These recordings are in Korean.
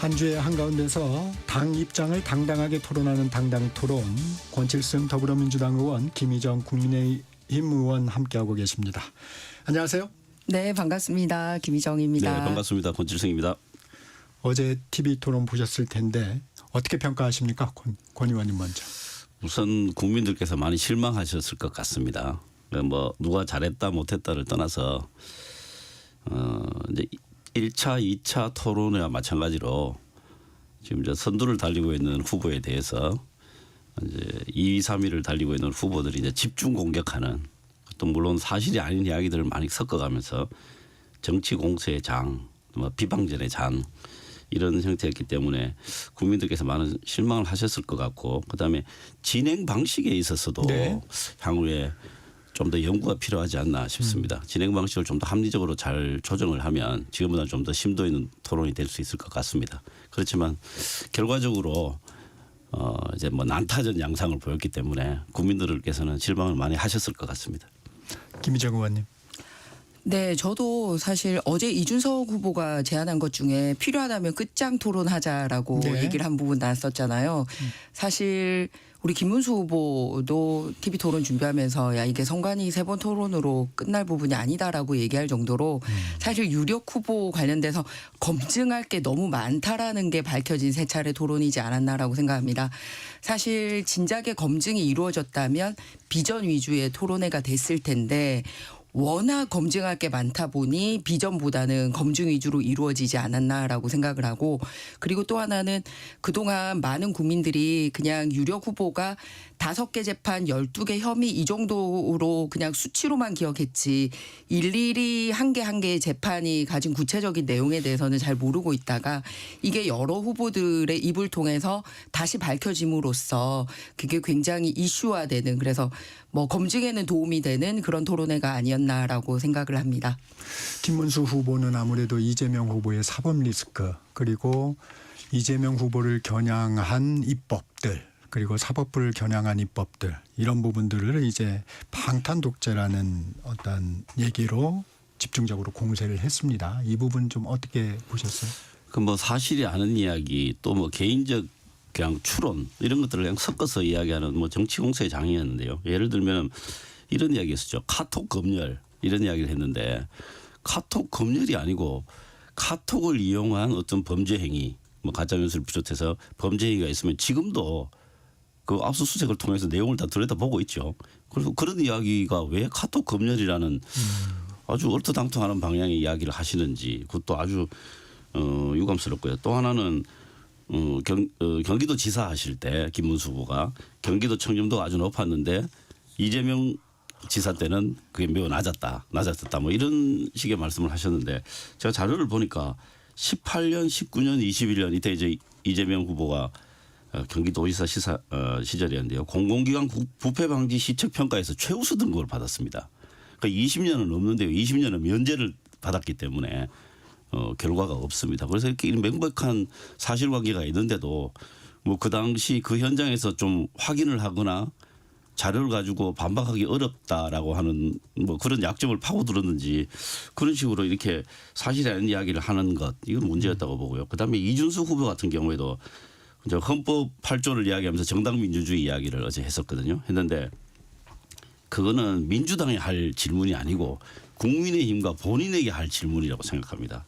한 주의 한가운데서 당 입장을 당당하게 토론하는 당당 토론, 권칠승 더불어민주당 의원, 김희정 국민의힘 의원 함께하고 계십니다. 안녕하세요. 네, 반갑습니다. 김희정입니다. 네, 반갑습니다. 권칠승입니다. 어제 TV 토론 보셨을 텐데 어떻게 평가하십니까? 권 의원님 먼저. 우선 국민들께서 많이 실망하셨을 것 같습니다. 뭐 누가 잘했다 못했다를 떠나서 이제 1차, 2차 토론회와 마찬가지로 지금 이제 선두를 달리고 있는 후보에 대해서 이제 2위, 3위를 달리고 있는 후보들이 이제 집중 공격하는, 또 물론 사실이 아닌 이야기들을 많이 섞어가면서 정치 공세의 장, 뭐 비방전의 장, 이런 형태였기 때문에 국민들께서 많은 실망을 하셨을 것 같고, 그다음에 진행 방식에 있어서도 네. 향후에 좀 더 연구가 필요하지 않나 싶습니다. 진행 방식을 좀 더 합리적으로 잘 조정을 하면 지금보다 좀 더 심도 있는 토론이 될 수 있을 것 같습니다. 그렇지만 결과적으로 이제 뭐 난타전 양상을 보였기 때문에 국민들께서는 실망을 많이 하셨을 것 같습니다. 김희정 의원님. 네, 저도 사실 어제 이준석 후보가 제안한 것 중에 필요하다면 끝장 토론하자라고 네. 얘기를 한 부분 나왔었잖아요. 사실 우리 김문수 후보도 TV 토론 준비하면서 야, 이게 선관위 3번 토론으로 끝날 부분이 아니다라고 얘기할 정도로 사실 유력 후보 관련돼서 검증할 게 너무 많다라는 게 밝혀진 3차례 토론이지 않았나라고 생각합니다. 사실 진작에 검증이 이루어졌다면 비전 위주의 토론회가 됐을 텐데 워낙 검증할 게 많다 보니 비전보다는 검증 위주로 이루어지지 않았나라고 생각을 하고, 그리고 또 하나는 그동안 많은 국민들이 그냥 유력 후보가 5개 재판 12개 혐의 이 정도로 그냥 수치로만 기억했지 일일이 한 개 한 개의 재판이 가진 구체적인 내용에 대해서는 잘 모르고 있다가 이게 여러 후보들의 입을 통해서 다시 밝혀짐으로써 그게 굉장히 이슈화되는, 그래서 뭐 검증에는 도움이 되는 그런 토론회가 아니었나라고 생각을 합니다. 김문수 후보는 아무래도 이재명 후보의 사법 리스크, 그리고 이재명 후보를 겨냥한 입법들, 그리고 사법부를 겨냥한 입법들, 이런 부분들을 이제 방탄 독재라는 어떤 얘기로 집중적으로 공세를 했습니다. 이 부분 좀 어떻게 보셨어요? 그 뭐 사실이 아닌 이야기, 또 뭐 개인적 그냥 추론, 이런 것들을 그냥 섞어서 이야기하는 뭐 정치 공세의 장이었는데요. 예를 들면 이런 이야기였었죠. 카톡 검열, 이런 이야기를 했는데 카톡 검열이 아니고 카톡을 이용한 어떤 범죄 행위, 뭐 가짜뉴스를 비롯해서 범죄 행위가 있으면 지금도 그 압수수색을 통해서 내용을 다 들여다보고 있죠. 그래서 그런 이야기가 왜 카톡 검열이라는 아주 얼토당토하는 방향의 이야기를 하시는지, 그것도 아주 유감스럽고요. 또 하나는 경기도 지사 하실 때 김문수 후보가 경기도 청렴도가 아주 높았는데 이재명 지사 때는 그게 매우 낮았다 뭐 이런 식의 말씀을 하셨는데, 제가 자료를 보니까 18년, 19년, 21년 이때 이제 이재명 후보가 경기도지사 시절이었는데요. 공공기관 부패 방지 시책 평가에서 최우수 등급을 받았습니다. 그러니까 20년은 넘는데요. 20년은 면제를 받았기 때문에 결과가 없습니다. 그래서 이렇게 명백한 사실관계가 있는데도 뭐 그 당시 그 현장에서 좀 확인을 하거나 자료를 가지고 반박하기 어렵다라고 하는 뭐 그런 약점을 파고들었는지 그런 식으로 이렇게 사실이 아닌 이야기를 하는 것, 이건 문제였다고 보고요. 그다음에 이준석 후보 같은 경우에도 이제 헌법 8조를 이야기하면서 정당 민주주의 이야기를 어제 했었거든요. 했는데 그거는 민주당이 할 질문이 아니고 국민의힘과 본인에게 할 질문이라고 생각합니다.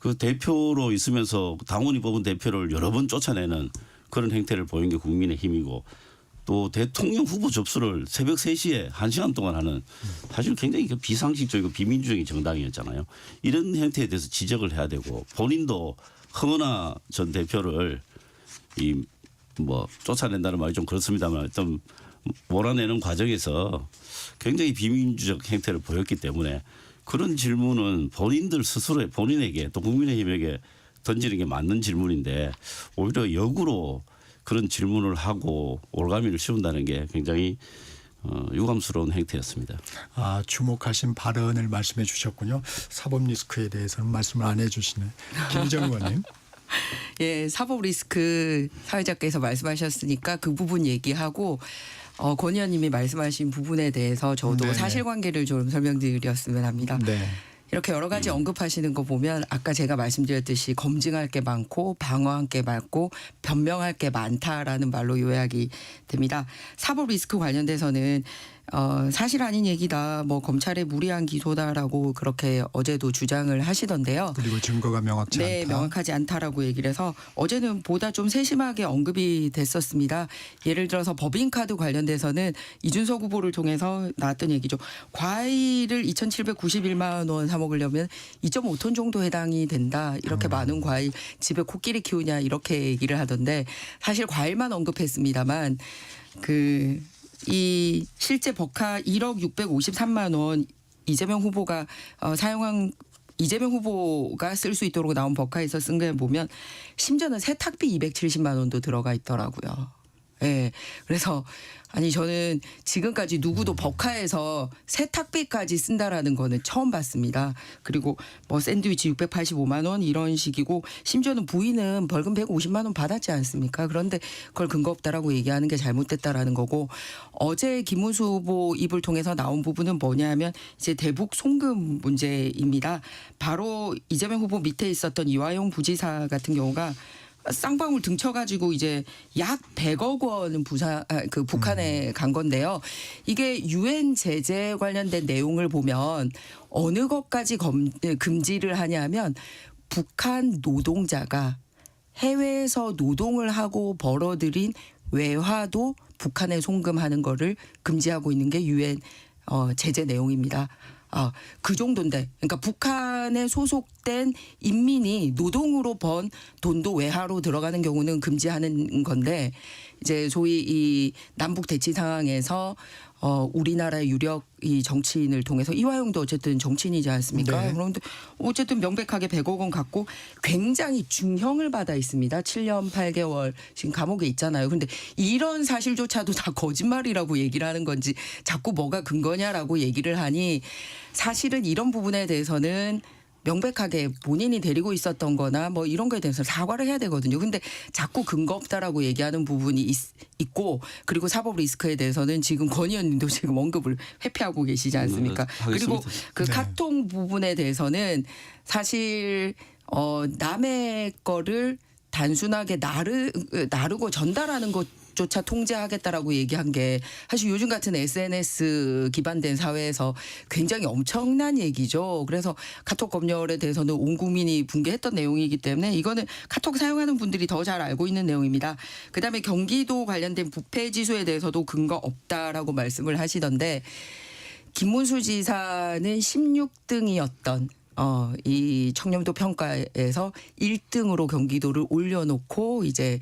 그 대표로 있으면서 당원이 뽑은 대표를 여러 번 쫓아내는 그런 행태를 보인 게 국민의힘이고, 또 대통령 후보 접수를 새벽 3시에 1시간 동안 하는 사실 굉장히 비상식적이고 비민주적인 정당이었잖아요. 이런 행태에 대해서 지적을 해야 되고, 본인도 허은하 전 대표를 뭐 쫓아낸다는 말이 좀 그렇습니다만 좀 몰아내는 과정에서 굉장히 비민주적 행태를 보였기 때문에 그런 질문은 본인들 스스로 본인에게 또 국민의힘에게 던지는 게 맞는 질문인데 오히려 역으로 그런 질문을 하고 올가미를 씌운다는 게 굉장히 유감스러운 행태였습니다. 주목하신 발언을 말씀해 주셨군요. 사법 리스크에 대해서는 말씀을 안 해 주시네. 김희정 의원님. 예, 사법 리스크 사회자께서 말씀하셨으니까 그 부분 얘기하고 권 의원님이 말씀하신 부분에 대해서 저도 네네. 사실관계를 좀 설명드렸으면 합니다. 네. 이렇게 여러 가지 언급하시는 거 보면 아까 제가 말씀드렸듯이 검증할 게 많고 방어할 게 많고 변명할 게 많다라는 말로 요약이 됩니다. 사법 리스크 관련돼서는 사실 아닌 얘기다. 뭐 검찰의 무리한 기소다라고 그렇게 어제도 주장을 하시던데요. 그리고 증거가 명확치 네, 않다. 명확하지 않다라고 얘기를 해서 어제는 보다 좀 세심하게 언급이 됐었습니다. 예를 들어서 법인카드 관련돼서는 이준석 후보를 통해서 나왔던 얘기죠. 과일을 2,791만 원 사 먹으려면 2.5톤 정도 해당이 된다. 이렇게 많은 과일 집에 코끼리 키우냐 이렇게 얘기를 하던데 사실 과일만 언급했습니다만 이 실제 버카 1억 653만 원 이재명 후보가 이재명 후보가 쓸 수 있도록 나온 버카에서 쓴 걸 보면 심지어는 세탁비 270만 원도 들어가 있더라고요. 예. 그래서 아니 저는 지금까지 누구도 버카에서 세탁비까지 쓴다라는 거는 처음 봤습니다. 그리고 뭐 샌드위치 685만 원 이런 식이고 심지어는 부인은 벌금 150만 원 받았지 않습니까? 그런데 그걸 근거 없다라고 얘기하는 게 잘못됐다라는 거고 어제 김문수 후보 입을 통해서 나온 부분은 뭐냐면 이제 대북 송금 문제입니다. 바로 이재명 후보 밑에 있었던 이화영 부지사 같은 경우가 쌍방울 등쳐가지고 이제 약 100억 원은 북한에 간 건데요. 이게 유엔 제재 관련된 내용을 보면 어느 것까지 금지를 하냐면 북한 노동자가 해외에서 노동을 하고 벌어들인 외화도 북한에 송금하는 거를 금지하고 있는 게 유엔 제재 내용입니다. 그 정도인데, 그러니까 북한에 소속된 인민이 노동으로 번 돈도 외화로 들어가는 경우는 금지하는 건데, 이제 소위 이 남북 대치 상황에서 우리나라의 유력 이 정치인을 통해서 이화영도 어쨌든 정치인이지 않습니까? 네. 그런데 어쨌든 명백하게 100억 원 갖고 굉장히 중형을 받아 있습니다. 7년 8개월 지금 감옥에 있잖아요. 그런데 이런 사실조차도 다 거짓말이라고 얘기를 하는 건지 자꾸 뭐가 근거냐라고 얘기를 하니 사실은 이런 부분에 대해서는 명백하게 본인이 데리고 있었던 거나 뭐 이런 거에 대해서 사과를 해야 되거든요. 근데 자꾸 근거 없다라고 얘기하는 부분이 있고 그리고 사법 리스크에 대해서는 지금 권 의원님도 지금 언급을 회피하고 계시지 않습니까? 그리고 그 네. 카톡 부분에 대해서는 사실 남의 거를 단순하게 나르고 전달하는 것조차 통제하겠다라고 얘기한 게 사실 요즘 같은 SNS 기반된 사회에서 굉장히 엄청난 얘기죠. 그래서 카톡 검열에 대해서는 온 국민이 붕괴했던 내용이기 때문에 이거는 카톡 사용하는 분들이 더 잘 알고 있는 내용입니다. 그다음에 경기도 관련된 부패 지수에 대해서도 근거 없다라고 말씀을 하시던데 김문수 지사는 16등이었던 이 청렴도 평가에서 1등으로 경기도를 올려놓고 이제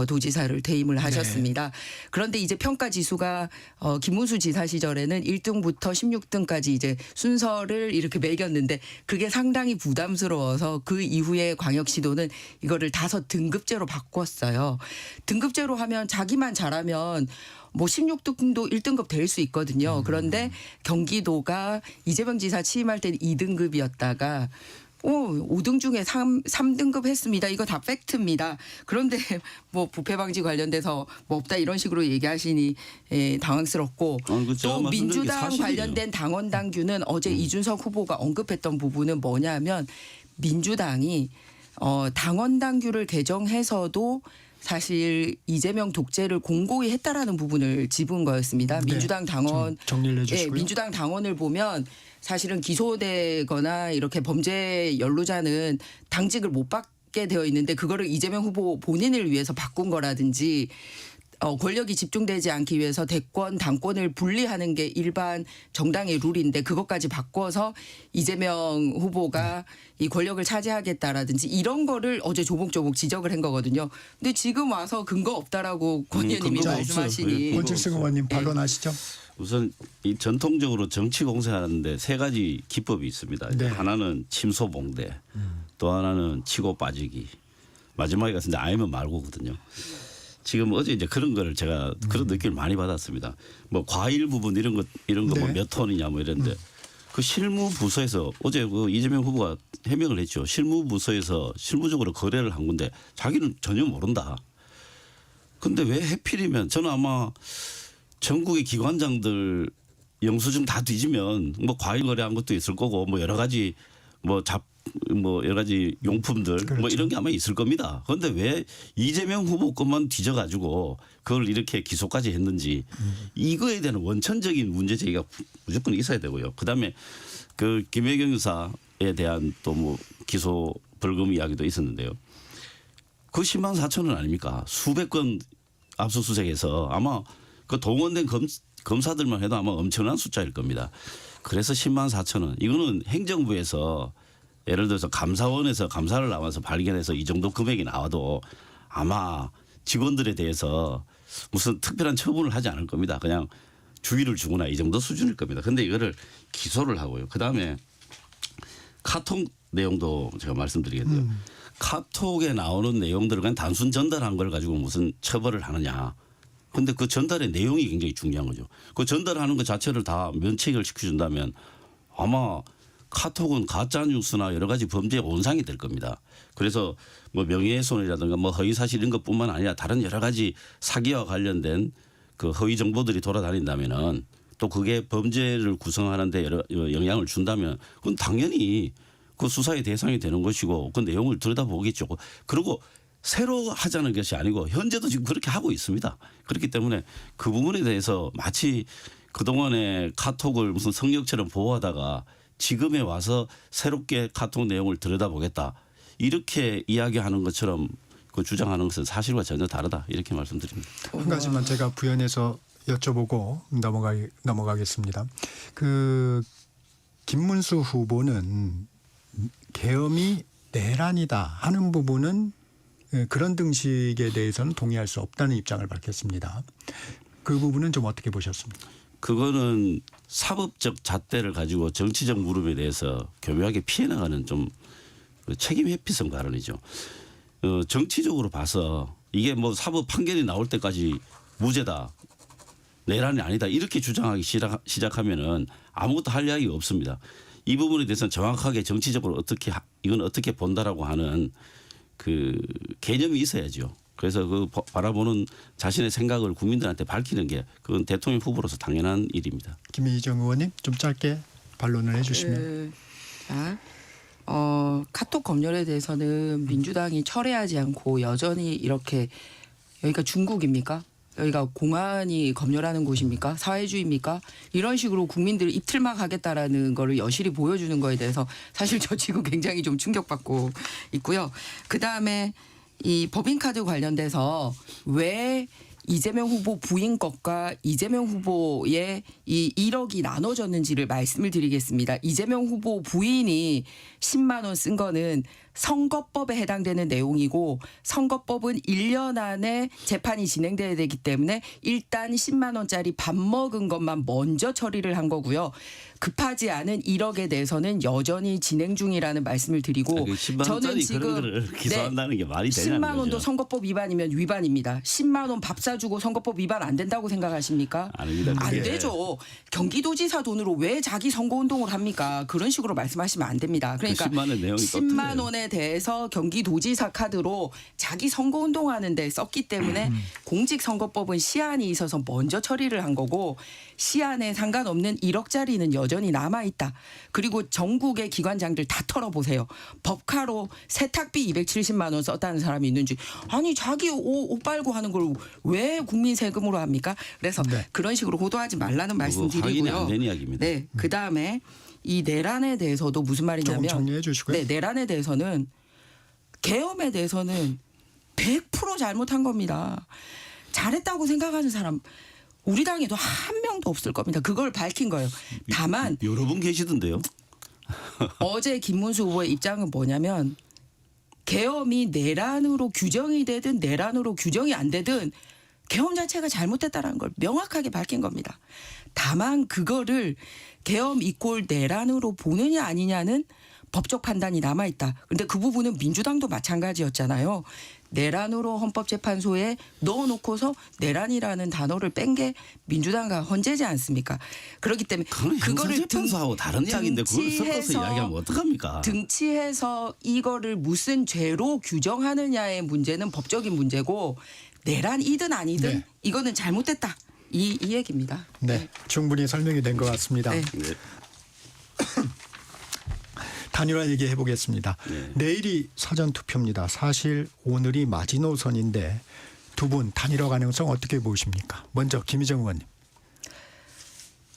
도지사를 퇴임을 하셨습니다. 그런데 이제 평가 지수가 김문수 지사 시절에는 1등부터 16등까지 이제 순서를 이렇게 매겼는데 그게 상당히 부담스러워서 그 이후에 광역시도는 이거를 5등급제로 바꿨어요. 등급제로 하면 자기만 잘하면 뭐 16등도 1등급 될 수 있거든요. 그런데 경기도가 이재명 지사 취임할 때는 2등급이었다가 5등 중에 3등급 했습니다. 이거 다 팩트입니다. 그런데 뭐 부패 방지 관련돼서 뭐 없다 이런 식으로 얘기하시니 당황스럽고 또 민주당 관련된 당원 당규는 어제 이준석 후보가 언급했던 부분은 뭐냐면 민주당이 당원 당규를 개정해서도 사실 이재명 독재를 공고히 했다라는 부분을 짚은 거였습니다. 네. 민주당 당원 정리를 해주시고요. 민주당 당원을 보면 사실은 기소되거나 이렇게 범죄 연루자는 당직을 못 받게 되어 있는데 그거를 이재명 후보 본인을 위해서 바꾼 거라든지 권력이 집중되지 않기 위해서 대권 당권을 분리하는 게 일반 정당의 룰인데 그것까지 바꿔서 이재명 후보가 이 권력을 차지하겠다라든지 이런 거를 어제 조목조목 지적을 한 거거든요. 근데 지금 와서 근거 없다라고 권 의원님이 근거가 말씀하시니 없어요. 권칠승 의원님 반론하시죠. 우선 이 전통적으로 정치 공세하는데 3가지 기법이 있습니다. 네. 하나는 침소봉대, 또 하나는 치고 빠지기, 마지막에 같은데 아니면 말고거든요. 지금 어제 이제 그런 거를 제가 그런 느낌을 많이 받았습니다. 뭐 과일 부분 이런 거 뭐 네. 몇 톤이냐 뭐 이런데 그 실무부서에서 어제 그 이재명 후보가 해명을 했죠. 실무부서에서 실무적으로 거래를 한 건데 자기는 전혀 모른다. 근데 왜 해필이면 저는 아마 전국의 기관장들 영수증 다 뒤지면 뭐 과일 거래한 것도 있을 거고 뭐 여러 가지 뭐 여러 가지 용품들 뭐 그렇죠. 이런 게 아마 있을 겁니다. 그런데 왜 이재명 후보 것만 뒤져가지고 그걸 이렇게 기소까지 했는지 이거에 대한 원천적인 문제 제기가 무조건 있어야 되고요. 그다음에 그 김혜경 여사에 대한 또 뭐 기소 벌금 이야기도 있었는데요. 그 10만 4천 원 아닙니까? 수백 건 압수수색해서 아마 그 동원된 검사들만 해도 아마 엄청난 숫자일 겁니다. 그래서 10만 4천 원. 이거는 행정부에서 예를 들어서 감사원에서 감사를 나와서 발견해서 이 정도 금액이 나와도 아마 직원들에 대해서 무슨 특별한 처분을 하지 않을 겁니다. 그냥 주의를 주거나 이 정도 수준일 겁니다. 그런데 이거를 기소를 하고요. 그다음에 카톡 내용도 제가 말씀드리겠는데요. 카톡에 나오는 내용들을 그냥 단순 전달한 걸 가지고 무슨 처벌을 하느냐. 그런데 그 전달의 내용이 굉장히 중요한 거죠. 그 전달하는 것 자체를 다 면책을 시켜준다면 아마 카톡은 가짜 뉴스나 여러 가지 범죄의 온상이 될 겁니다. 그래서 뭐 명예훼손이라든가 뭐 허위사실 이런 것뿐만 아니라 다른 여러 가지 사기와 관련된 그 허위 정보들이 돌아다닌다면은 또 그게 범죄를 구성하는데 여러 영향을 준다면 그건 당연히 그 수사의 대상이 되는 것이고 그 내용을 들여다보겠죠. 그리고 새로 하자는 것이 아니고 현재도 지금 그렇게 하고 있습니다. 그렇기 때문에 그 부분에 대해서 마치 그동안에 카톡을 무슨 성역처럼 보호하다가 지금에 와서 새롭게 카톡 내용을 들여다보겠다. 이렇게 이야기하는 것처럼 그 주장하는 것은 사실과 전혀 다르다. 이렇게 말씀드립니다. 한 가지만 제가 부연해서 여쭤보고 넘어가겠습니다. 그 김문수 후보는 계엄이 내란이다 하는 부분은 그런 등식에 대해서는 동의할 수 없다는 입장을 밝혔습니다. 그 부분은 좀 어떻게 보셨습니까? 그거는 사법적 잣대를 가지고 정치적 물음에 대해서 교묘하게 피해 나가는 좀 책임 회피성 발언이죠. 정치적으로 봐서 이게 뭐 사법 판결이 나올 때까지 무죄다. 내란이 아니다. 이렇게 주장하기 시작하면은 아무것도 할 이야기가 없습니다. 이 부분에 대해서는 정확하게 정치적으로 이건 어떻게 본다라고 하는 그 개념이 있어야죠. 그래서 그 바라보는 자신의 생각을 국민들한테 밝히는 게 그건 대통령 후보로서 당연한 일입니다. 김희정 의원님 좀 짧게 반론을 해주시면. 자, 카톡 검열에 대해서는 민주당이 철회하지 않고 여전히 이렇게 여기가 중국입니까? 여기가 공안이 검열하는 곳입니까? 사회주의입니까? 이런 식으로 국민들을 입틀막 하겠다라는 거를 여실히 보여주는 거에 대해서 사실 저 지금 굉장히 좀 충격받고 있고요. 그다음에 이 법인카드 관련돼서 왜 이재명 후보 부인 것과 이재명 후보의 이 1억이 나눠졌는지를 말씀을 드리겠습니다. 이재명 후보 부인이 10만 원 쓴 거는 선거법에 해당되는 내용이고 선거법은 1년 안에 재판이 진행돼야 되기 때문에 일단 10만 원짜리 밥 먹은 것만 먼저 처리를 한 거고요. 급하지 않은 1억에 대해서는 여전히 진행 중이라는 말씀을 드리고 10만 원짜리 그런 거를 기소한다는 게 말이 되냐는 10만 원도 거죠. 선거법 위반이면 위반입니다. 10만 원 밥 사주고 선거법 위반 안 된다고 생각하십니까? 아닙니다. 안 그게. 되죠. 경기도지사 돈으로 왜 자기 선거운동을 합니까? 그런 식으로 말씀하시면 안 됩니다. 그러니까 10만 원의 내용이 또 10만 틀려요. 원에 대해서 경기도지사 카드로 자기 선거운동하는 데 썼기 때문에 공직선거법은 시한이 있어서 먼저 처리를 한 거고 시한에 상관없는 1억짜리는 여전히 남아있다. 그리고 전국의 기관장들 다 털어보세요. 법카로 세탁비 270만 원 썼다는 사람이 있는지 아니 자기 옷 빨고 하는 걸 왜 국민 세금으로 합니까? 그래서 네. 그런 식으로 호도하지 말라는 말씀 확인이 드리고요. 안 된 이야기입니다. 네, 그다음에 이 내란에 대해서도 무슨 말이냐면 조금 정리해 주시고요. 네, 내란에 대해서는 계엄에 대해서는 100% 잘못한 겁니다. 잘했다고 생각하는 사람 우리 당에도 한 명도 없을 겁니다. 그걸 밝힌 거예요. 다만 여러 분 계시던데요. 어제 김문수 후보의 입장은 뭐냐면 계엄이 내란으로 규정이 되든 내란으로 규정이 안 되든 계엄 자체가 잘못됐다는 걸 명확하게 밝힌 겁니다. 다만 그거를 계엄 이꼴 내란으로 보느냐 아니냐는 법적 판단이 남아있다. 그런데 그 부분은 민주당도 마찬가지였잖아요. 내란으로 헌법재판소에 넣어놓고서 내란이라는 단어를 뺀 게 민주당과 헌재지 않습니까? 그렇기 때문에 그건 형사재판소하고 다른 이야기인데 그걸 섞어서 이야기하면 어떡합니까? 등치해서 이거를 무슨 죄로 규정하느냐의 문제는 법적인 문제고 내란이든 아니든 네. 이거는 잘못됐다. 이 얘기입니다. 네, 충분히 설명이 된 것 같습니다. 네. 네. 단일화 얘기해 보겠습니다. 네. 내일이 사전 투표입니다. 사실 오늘이 마지노선인데 두 분 단일화 가능성 어떻게 보십니까? 먼저 김희정 의원님.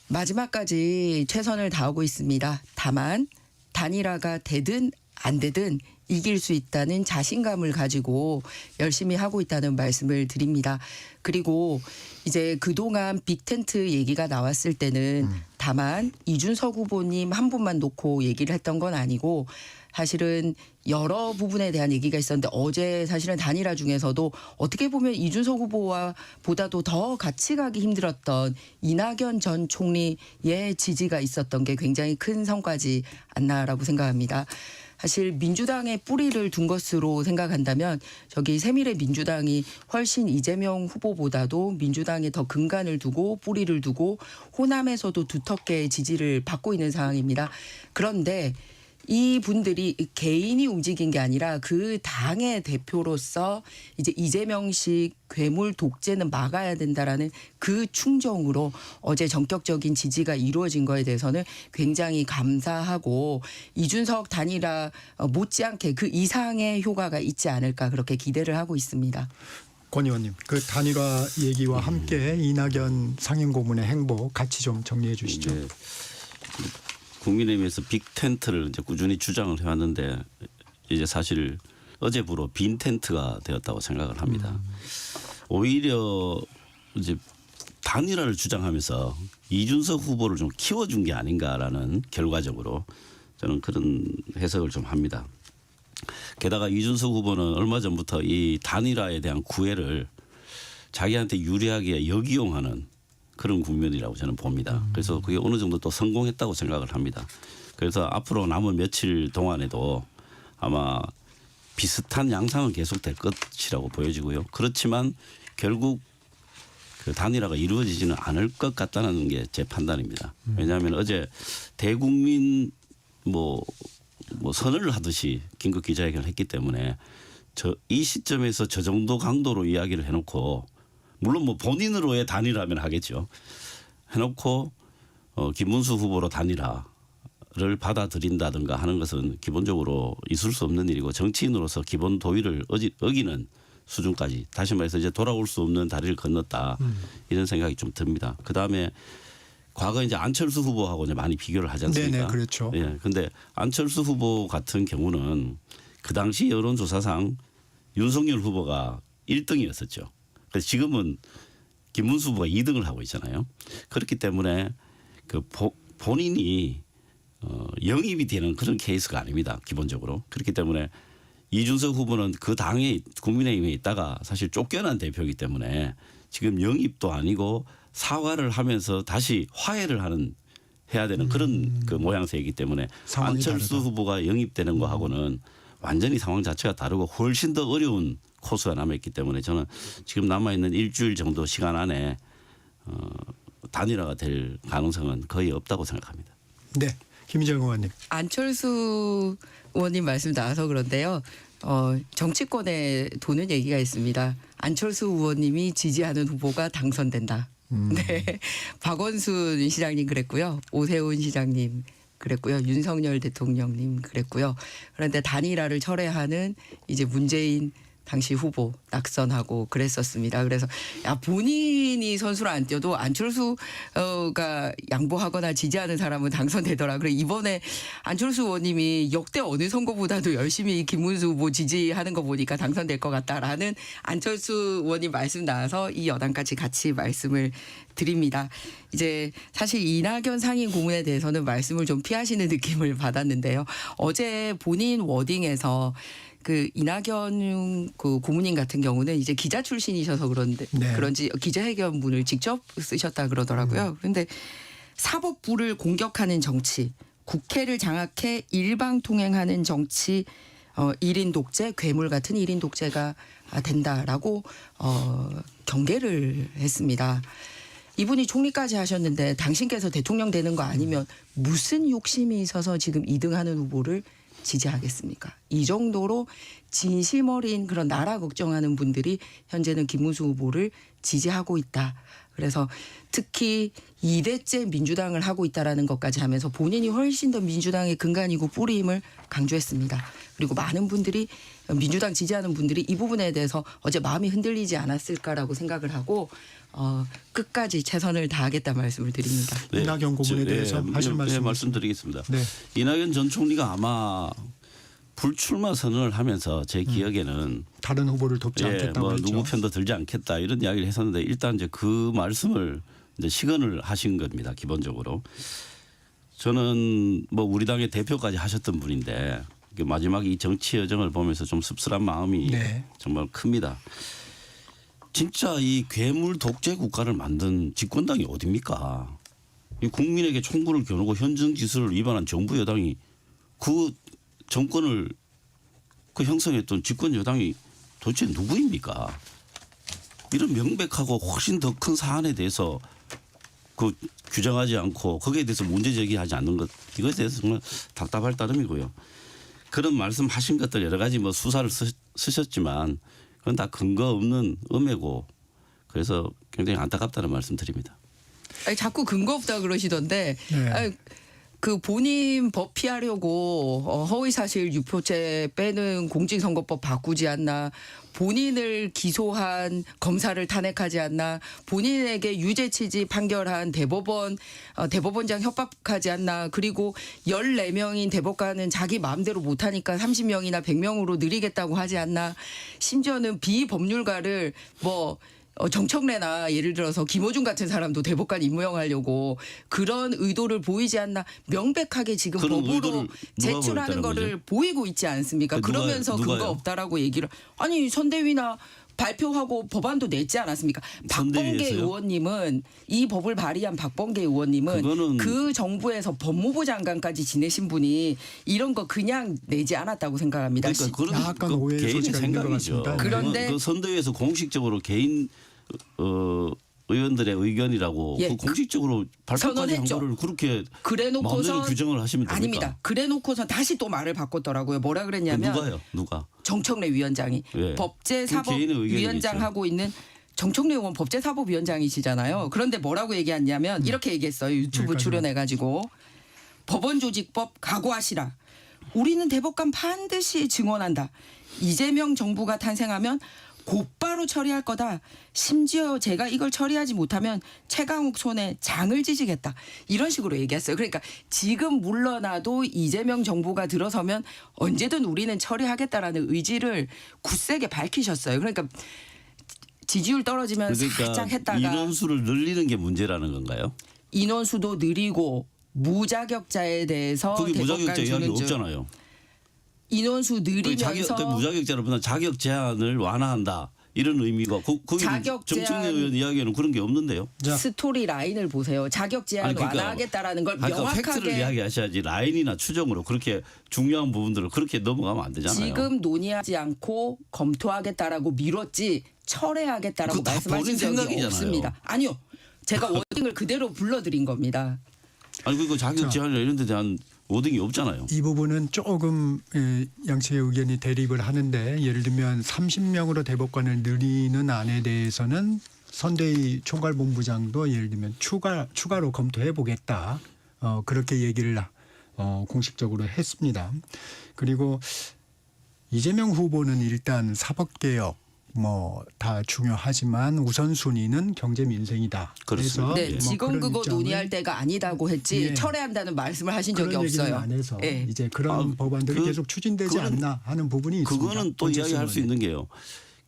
마지막까지 최선을 다하고 있습니다. 다만 단일화가 되든 안 되든 이길 수 있다는 자신감을 가지고 열심히 하고 있다는 말씀을 드립니다. 그리고 이제 그동안 빅텐트 얘기가 나왔을 때는 다만 이준석 후보님 한 분만 놓고 얘기를 했던 건 아니고 사실은 여러 부분에 대한 얘기가 있었는데 어제 사실은 단일화 중에서도 어떻게 보면 이준석 후보와 보다도 더 같이 가기 힘들었던 이낙연 전 총리의 지지가 있었던 게 굉장히 큰 성과지 않나라고 생각합니다. 사실 민주당의 뿌리를 둔 것으로 생각한다면 저기 새미래 민주당이 훨씬 이재명 후보보다도 민주당에 더 근간을 두고 뿌리를 두고 호남에서도 두텁게 지지를 받고 있는 상황입니다. 그런데 이 분들이 개인이 움직인 게 아니라 그 당의 대표로서 이제 이재명식 괴물 독재는 막아야 된다라는 그 충정으로 어제 전격적인 지지가 이루어진 거에 대해서는 굉장히 감사하고 이준석 단일화 못지않게 그 이상의 효과가 있지 않을까 그렇게 기대를 하고 있습니다. 권 의원님, 그 단일화 얘기와 함께 이낙연 상임고문의 행보 같이 좀 정리해 주시죠. 네. 국민의힘에서 빅텐트를 이제 꾸준히 주장을 해왔는데 이제 사실 어제부로 빈 텐트가 되었다고 생각을 합니다. 오히려 이제 단일화를 주장하면서 이준석 후보를 좀 키워준 게 아닌가라는 결과적으로 저는 그런 해석을 좀 합니다. 게다가 이준석 후보는 얼마 전부터 이 단일화에 대한 구애를 자기한테 유리하게 역이용하는 그런 국면이라고 저는 봅니다. 그래서 그게 어느 정도 또 성공했다고 생각을 합니다. 그래서 앞으로 남은 며칠 동안에도 아마 비슷한 양상은 계속될 것이라고 보여지고요. 그렇지만 결국 그 단일화가 이루어지지는 않을 것 같다는 게 제 판단입니다. 왜냐하면 어제 대국민 뭐 선언을 하듯이 긴급 기자회견을 했기 때문에 이 시점에서 저 정도 강도로 이야기를 해놓고 물론 뭐 본인으로의 단일화면 하겠죠. 해놓고 김문수 후보로 단일화를 받아들인다든가 하는 것은 기본적으로 있을 수 없는 일이고 정치인으로서 기본 도의를 어기는 수준까지 다시 말해서 이제 돌아올 수 없는 다리를 건넜다 이런 생각이 좀 듭니다. 그 다음에 과거 이제 안철수 후보하고 이제 많이 비교를 하지 않습니까? 네네, 그렇죠. 예, 근데 안철수 후보 같은 경우는 그 당시 여론조사상 윤석열 후보가 1등이었었죠. 그래서 지금은 김문수 후보가 2등을 하고 있잖아요. 그렇기 때문에 그 본인이 영입이 되는 그런 케이스가 아닙니다. 기본적으로. 그렇기 때문에 이준석 후보는 그 당에 국민의힘에 있다가 사실 쫓겨난 대표이기 때문에 지금 영입도 아니고 사과를 하면서 다시 화해를 해야 되는 그런 그 모양새이기 때문에 안철수 다르다. 후보가 영입되는 거하고는 완전히 상황 자체가 다르고 훨씬 더 어려운 코스가 남아있기 때문에 저는 지금 남아있는 일주일 정도 시간 안에 단일화가 될 가능성은 거의 없다고 생각합니다. 네, 김희정 의원님. 안철수 의원님 말씀 나와서 그런데요. 정치권에 도는 얘기가 있습니다. 안철수 의원님이 지지하는 후보가 당선된다. 네, 박원순 시장님 그랬고요. 오세훈 시장님 그랬고요. 윤석열 대통령님 그랬고요. 그런데 단일화를 철회하는 이제 문재인 당시 후보 낙선하고 그랬었습니다. 그래서 본인이 선수를 안 뛰어도 안철수가 양보하거나 지지하는 사람은 당선되더라. 그래 이번에 안철수 의원님이 역대 어느 선거보다도 열심히 김문수 후보 지지하는 거 보니까 당선될 것 같다라는 안철수 의원님 말씀 나와서 이 여당까지 같이 말씀을 드립니다. 이제 사실 이낙연 상임 고문에 대해서는 말씀을 좀 피하시는 느낌을 받았는데요. 어제 본인 워딩에서 그 이낙연 그 고문님 같은 경우는 이제 기자 출신이셔서 그런지 기자회견문을 직접 쓰셨다 그러더라고요. 그런데 사법부를 공격하는 정치, 국회를 장악해 일방통행하는 정치, 1인 독재, 괴물 같은 1인 독재가 된다라고 경계를 했습니다. 이분이 총리까지 하셨는데 당신께서 대통령 되는 거 아니면 무슨 욕심이 있어서 지금 2등하는 후보를 지지하겠습니까? 이 정도로 진심 어린 그런 나라 걱정하는 분들이 현재는 김문수 후보를 지지하고 있다. 그래서 특히 2대째 민주당을 하고 있다라는 것까지 하면서 본인이 훨씬 더 민주당의 근간이고 뿌리임을 강조했습니다. 그리고 많은 분들이 민주당 지지하는 분들이 이 부분에 대해서 어제 마음이 흔들리지 않았을까라고 생각을 하고 끝까지 최선을 다하겠다 말씀을 드립니다. 이낙연 고문에 대해서 하실 말씀 네, 말씀드리겠습니다. 네. 이낙연 전 총리가 아마 불출마 선언을 하면서 제 기억에는 다른 후보를 돕지 않겠다고 뭐 했죠. 누구 편도 들지 않겠다 이런 이야기를 했었는데 일단 이제 그 말씀을 이제 시건을 하신 겁니다. 기본적으로 저는 뭐 우리 당의 대표까지 하셨던 분인데 마지막에 이 정치 여정을 보면서 좀 씁쓸한 마음이 네. 정말 큽니다. 진짜 이 괴물 독재 국가를 만든 집권당이 어딥니까? 이 국민에게 총구를 겨누고 현정 지수를 위반한 정부 여당이 그 정권을 그 형성했던 집권 여당이 도대체 누구입니까? 이런 명백하고 훨씬 더 큰 사안에 대해서 그 규정하지 않고 거기에 대해서 문제 제기하지 않는 것 이것에 대해서 정말 답답할 따름이고요. 그런 말씀하신 것들 여러 가지 뭐 수사를 쓰셨지만 그건 다 근거 없는 음해고 그래서 굉장히 안타깝다는 말씀드립니다. 아니, 자꾸 근거 없다 그러시던데 네. 아니, 그 본인 법 피하려고 허위사실 유포죄 빼는 공직선거법 바꾸지 않나 본인을 기소한 검사를 탄핵하지 않나 본인에게 유죄 취지 판결한 대법원장 협박하지 않나 그리고 14명인 대법관은 자기 마음대로 못하니까 30명이나 100명으로 늘리겠다고 하지 않나 심지어는 비법률가를 정청래나 예를 들어서 김어준 같은 사람도 대법관 임명하려고 그런 의도를 보이지 않나 명백하게 지금 그런 법으로 의도를 누가 제출하는 보였다는 거를 거죠? 보이고 있지 않습니까? 누가- 그러면서 근거 누가요? 없다라고 얘기를 아니 선대위나 발표하고 법안도 냈지 않았습니까? 박범계 선대위에서요? 의원님은 이 법을 발의한 박범계 의원님은 그거는 그 정부에서 법무부 장관까지 지내신 분이 이런 거 그냥 내지 않았다고 생각합니다. 그러니까 그런 약간 그 오해의 개인의 소지가 있는 것 생각이죠. 같습니다. 그런데 그 선대위에서 공식적으로 개인 의원들의 의견이라고 예, 그 공식적으로 발표까지 한 선언했죠. 거를 그렇게 마음대로 그래놓고선 규정을 하시면 됩니까? 아닙니다. 그래놓고선 다시 또 말을 바꿨더라고요. 뭐라 그랬냐면 누가요? 누가? 정청래 위원장이 예. 법제사법위원장 그 개인의 의견이겠죠. 하고 있는 정청래 의원 법제사법위원장이시잖아요. 그런데 뭐라고 얘기했냐면 이렇게 얘기했어요. 유튜브 여기까지만. 출연해가지고 법원조직법 각오하시라. 우리는 대법관 반드시 증언한다. 이재명 정부가 탄생하면 곧바로 처리할 거다. 심지어 제가 이걸 처리하지 못하면 최강욱 손에 장을 지지겠다. 이런 식으로 얘기했어요. 그러니까 지금 물러나도 이재명 정부가 들어서면 언제든 우리는 처리하겠다라는 의지를 굳세게 밝히셨어요. 그러니까 지지율 떨어지면 살짝 그러니까 했다가 인원수를 늘리는 게 문제라는 건가요? 인원수도 느리고 무자격자에 대해서 거기 대법관 무자격자 이야기 주는 중 없잖아요. 인원수 그 늘리면서 무자격자로보다 자격 제한을 완화한다 이런 의미가 거기 자격 제한- 정청래 의원 이야기에는 그런 게 없는데요. 자, 스토리 라인을 보세요. 자격 제한 아니, 그러니까- 완화하겠다라는 걸 그러니까 팩트를 명확하게 이야기하셔야지 라인이나 추정으로 그렇게 중요한 부분들을 그렇게 넘어가면 안 되잖아요. 지금 논의하지 않고 검토하겠다라고 미뤘지 철회하겠다라고 그거 다 말씀하신 본인 적이 생각이잖아요. 없습니다. 아니요. 제가 워딩을 그대로 불러드린 겁니다. 아니 그리고 자격 제한이나 이런 데 대한 워딩이 없잖아요. 이 부분은 조금 양측의 의견이 대립을 하는데 예를 들면 30명으로 대법관을 늘리는 안에 대해서는 선대위 총괄본부장도 예를 들면 추가로 검토해 보겠다. 그렇게 얘기를 공식적으로 했습니다. 그리고 이재명 후보는 일단 사법개혁 다 중요하지만 우선순위는 경제 민생이다. 그렇습니다. 네, 예. 지금 그런 그거 입장을 논의할 때가 아니다고 했지 예. 철회한다는 말씀을 하신 적이 그런 얘기는 없어요. 안 해서 예. 이제 그런 법안들이 계속 추진되지 그거는- 않나 하는 부분이 있습니다. 그거는 또 이야기할 수 있는 게요.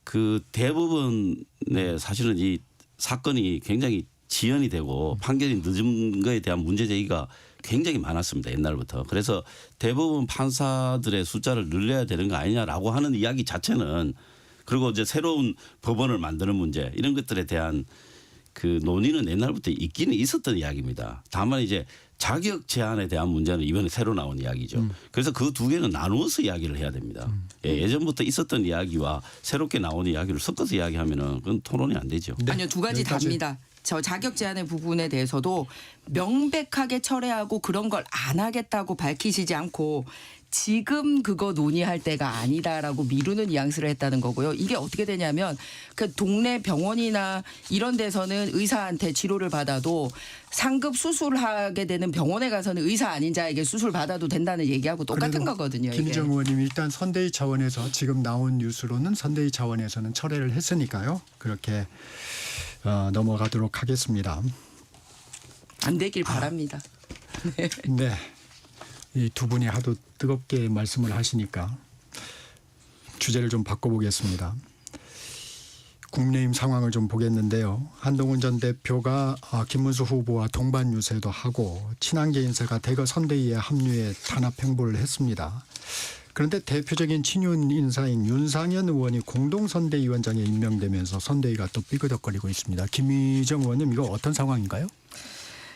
그 대법원에 사실은 이 사건이 굉장히 지연이 되고 판결이 늦은 거에 대한 문제 제기가 굉장히 많았습니다. 옛날부터. 그래서 대법원 판사들의 숫자를 늘려야 되는 거 아니냐라고 하는 이야기 자체는 그리고 이제 새로운 법원을 만드는 문제 이런 것들에 대한 그 논의는 옛날부터 있기는 있었던 이야기입니다. 다만 이제 자격 제한에 대한 문제는 이번에 새로 나온 이야기죠. 그래서 그 두 개는 나누어서 이야기를 해야 됩니다. 예전부터 있었던 이야기와 새롭게 나온 이야기를 섞어서 이야기하면은 그건 토론이 안 되죠. 네, 아니요, 두 가지 여기까지. 답니다. 저 자격 제한의 부분에 대해서도 명백하게 철회하고 그런 걸 안 하겠다고 밝히시지 않고 지금 그거 논의할 때가 아니다라고 미루는 뉘앙스를 했다는 거고요. 이게 어떻게 되냐면 그 동네 병원이나 이런 데서는 의사한테 치료를 받아도 상급 수술하게 되는 병원에 가서는 의사 아닌 자에게 수술 받아도 된다는 얘기하고 똑같은 그래도 거거든요. 이게. 김희정 의원님이 일단 선대위 차원에서 지금 나온 뉴스로는 선대위 차원에서는 철회를 했으니까요. 그렇게 넘어가도록 하겠습니다. 안 되길 바랍니다. 네. 이 두 분이 하도 뜨겁게 말씀을 하시니까 주제를 좀 바꿔보겠습니다. 국민의힘 상황을 좀 보겠는데요. 한동훈 전 대표가 김문수 후보와 동반 유세도 하고 친한계 인사가 대거 선대위에 합류해 단합 행보를 했습니다. 그런데 대표적인 친윤 인사인 윤상현 의원이 공동선대위원장에 임명되면서 선대위가 또 삐그덕거리고 있습니다. 김희정 의원님 이거 어떤 상황인가요?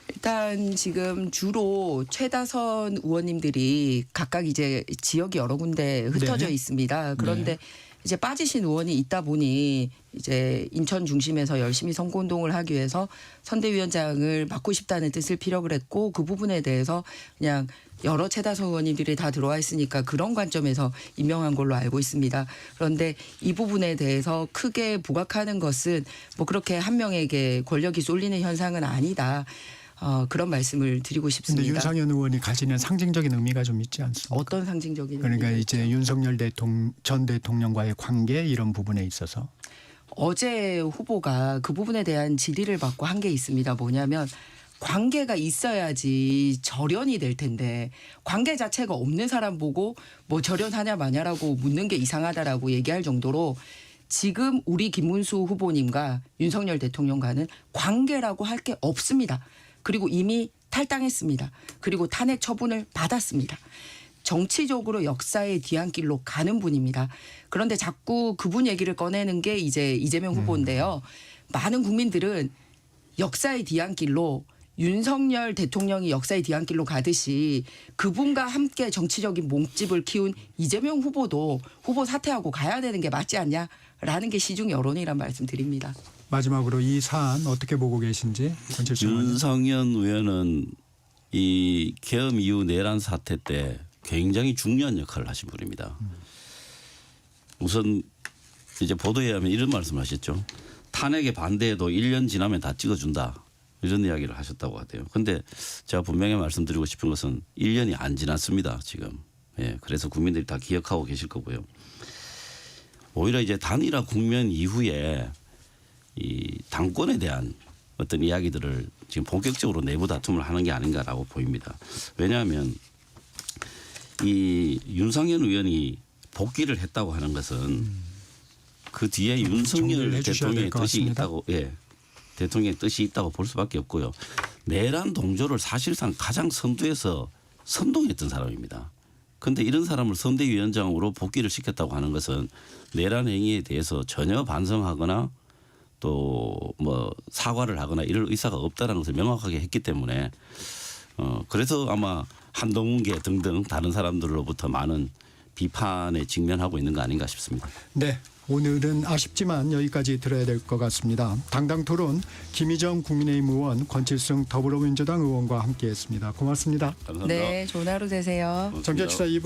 일단 지금 주로 최다선 의원님들이 각각 이제 지역이 여러 군데 흩어져 네. 있습니다. 그런데 네. 이제 빠지신 의원이 있다 보니 이제 인천 중심에서 열심히 선거운동을 하기 위해서 선대위원장을 맡고 싶다는 뜻을 피력을 했고 그 부분에 대해서 그냥 여러 최다선 의원님들이 다 들어와 있으니까 그런 관점에서 임명한 걸로 알고 있습니다. 그런데 이 부분에 대해서 크게 부각하는 것은 뭐 그렇게 한 명에게 권력이 쏠리는 현상은 아니다. 그런 말씀을 드리고 근데 싶습니다. 윤상현 의원이 가지는 상징적인 의미가 좀 있지 않습니까? 어떤 상징적인 그러니까 의미가 이제 윤석열 전 대통령과의 관계 이런 부분에 있어서 어제 후보가 그 부분에 대한 질의를 받고 한 게 있습니다. 뭐냐면 관계가 있어야지 절연이 될 텐데 관계 자체가 없는 사람 보고 뭐 절연하냐 마냐라고 묻는 게 이상하다라고 얘기할 정도로 지금 우리 김문수 후보님과 윤석열 대통령과는 관계라고 할 게 없습니다. 그리고 이미 탈당했습니다. 그리고 탄핵 처분을 받았습니다. 정치적으로 역사의 뒤안길로 가는 분입니다. 그런데 자꾸 그분 얘기를 꺼내는 게 이제 이재명 후보인데요. 많은 국민들은 역사의 뒤안길로 윤석열 대통령이 역사의 뒤안길로 가듯이 그분과 함께 정치적인 몸집을 키운 이재명 후보도 후보 사퇴하고 가야 되는 게 맞지 않냐라는 게 시중 여론이란 말씀 드립니다. 마지막으로 이 사안 어떻게 보고 계신지 권칠수 의원님. 윤상현 의원은 이 계엄 이후 내란 사태 때 굉장히 중요한 역할을 하신 분입니다. 우선 이제 보도에 하면 이런 말씀하셨죠. 탄핵에 반대해도 1년 지나면 다 찍어준다. 이런 이야기를 하셨다고 하대요. 그런데 제가 분명히 말씀드리고 싶은 것은 1년이 안 지났습니다. 지금. 예, 그래서 국민들이 다 기억하고 계실 거고요. 오히려 이제 단일화 국면 이후에 이 당권에 대한 어떤 이야기들을 지금 본격적으로 내부 다툼을 하는 게 아닌가라고 보입니다. 왜냐하면 이 윤상현 의원이 복귀를 했다고 하는 것은 그 뒤에 윤석열 정리를 해주셔야 대통령의 될 것 뜻이 같습니다. 있다고, 예, 대통령의 뜻이 있다고 볼 수밖에 없고요. 내란 동조를 사실상 가장 선두에서 선동했던 사람입니다. 그런데 이런 사람을 선대위원장으로 복귀를 시켰다고 하는 것은 내란 행위에 대해서 전혀 반성하거나 또 뭐 사과를 하거나 이럴 의사가 없다는 것을 명확하게 했기 때문에 그래서 아마 한동훈계 등등 다른 사람들로부터 많은 비판에 직면하고 있는 거 아닌가 싶습니다. 네. 오늘은 아쉽지만 여기까지 들어야 될 것 같습니다. 당당 토론 김희정 국민의힘 의원, 권칠승 더불어민주당 의원과 함께했습니다. 고맙습니다. 감사합니다. 네, 좋은 하루 되세요. 정객시사 2부